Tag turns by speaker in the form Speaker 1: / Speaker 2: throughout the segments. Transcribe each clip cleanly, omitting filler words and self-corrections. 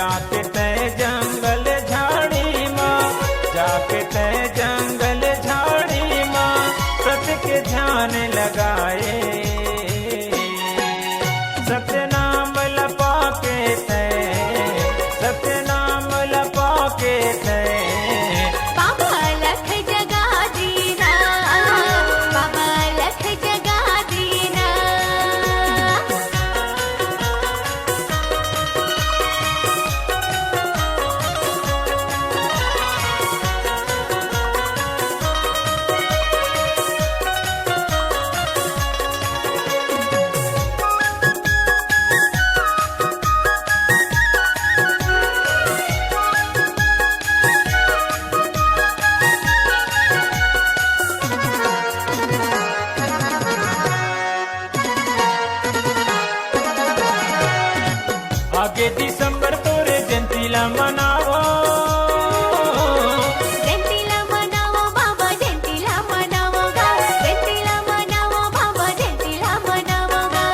Speaker 1: जाके तय जंगल झाड़ी माँ, जाके तय जंगल झाड़ी माँ, सत्य के ध्यान लगाए। सत्य नाम लपा के तय, सत्य नाम लपा के तय।
Speaker 2: बाबा लख जगा दीना, बाबा लख जगा दीना।
Speaker 1: आगे दिसंबर तोरे जयंतीला मनावो,
Speaker 2: जयंतीला मनावो बाबा, जयंतीला मनावो गा, जयंतीला मनावो बाबा, जयंतीला मनावो गा।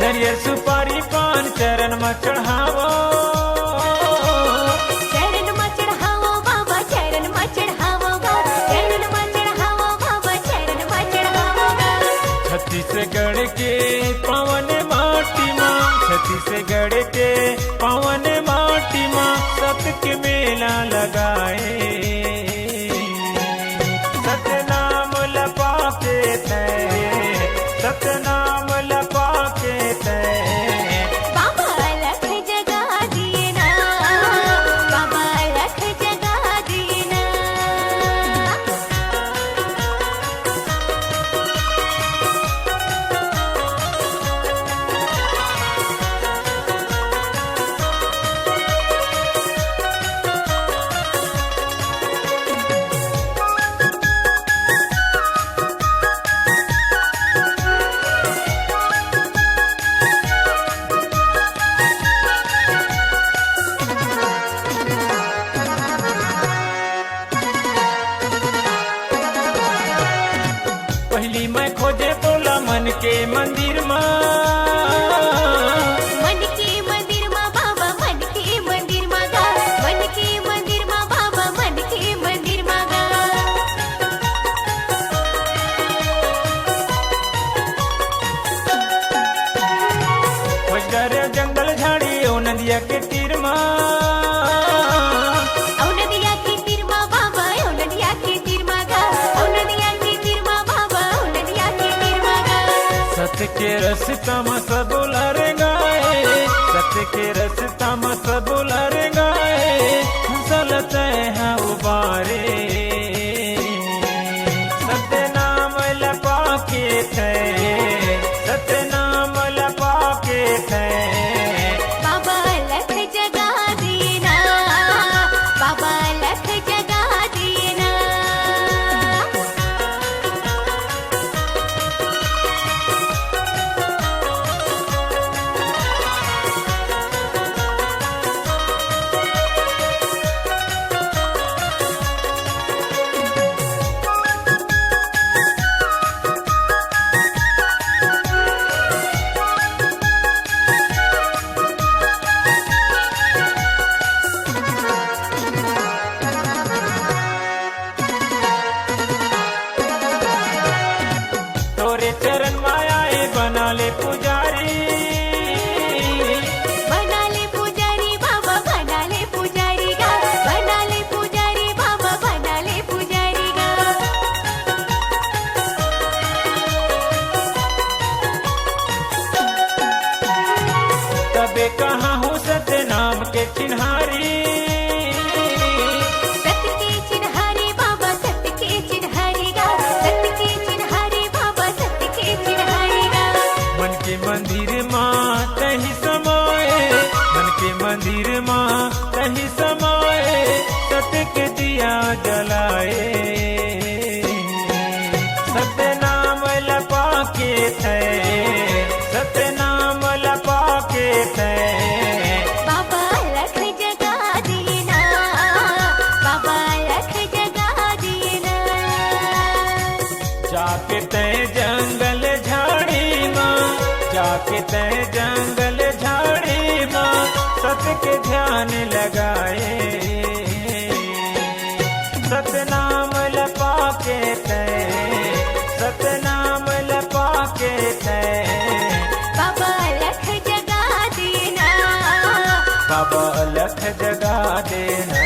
Speaker 1: नरियल सुपारी पान चरण में चढ़ावो,
Speaker 2: चरण में चढ़ावो बाबा, चरण में चढ़ावो गा, चरण में चढ़ावो बाबा, चरण में चढ़ावो गा।
Speaker 1: छत्तीसगढ़ के पावन माटी माँ, छत्तीसगढ़ के पावन माटी माँ, सबके मेला लगाए। सतनाम लपा के तय, सतनाम लपा के तय।
Speaker 2: बाबा लख जगा दीना, बाबा लख जगा दीना।
Speaker 1: पहली मैं खोजे तोला मन के मंदिर माँ,
Speaker 2: मन के मंदिर माँ बाबा, मन के मंदिर माँ गा, मन के मंदिर माँ बाबा, मन के मंदिर माँ गा।
Speaker 1: खोजदार जंगल झाड़ी ओ नदिया के तीर माँ,
Speaker 2: औ नदिया के तीर माँ बाबा, औ नदिया के तीर माँ गा, औ नदिया के तीर माँ बाबा, औ नदिया के तीर माँ गा।
Speaker 1: सत्य के रस्ता में सब लड़ेंगाए, सत्य के रस्ता में सब लड़ेंगाए। चलते हैं उबारे, सत्य नाम लपा के तय, सत्य नाम लपा के तय।
Speaker 2: बाबा लख जगा दीना, बाबा लख जगा दीना।
Speaker 1: तोरे चरण मायाए बना ले पुजारी,
Speaker 2: बना ले पुजारी बाबा, बना ले पुजारी गा, बना ले पुजारी बाबा, बना ले पुजारी गा।
Speaker 1: तबे कहाँ हूँ सत्य नाम के चिन्हारी,
Speaker 2: सत्य के चिन्हारी बाबा, सत्य के चिन्हारी गा, सत्य के चिन्हारी बाबा, सत्य के चिन्हारी गा।
Speaker 1: मन के मंदिर माँ तही समाए, मन के मंदिर माँ तही समाए। सत्य के दिया जलाए, सत्य नाम लपा के तय, सत्य नाम लपा के तय।
Speaker 2: बाबा लख जगा दीना, बाबा लख जगा दीना।
Speaker 1: जाके तय जंग तय सतनाम लपा के तय
Speaker 2: बाबा लख जगा देना
Speaker 1: बाबा लख जगा देना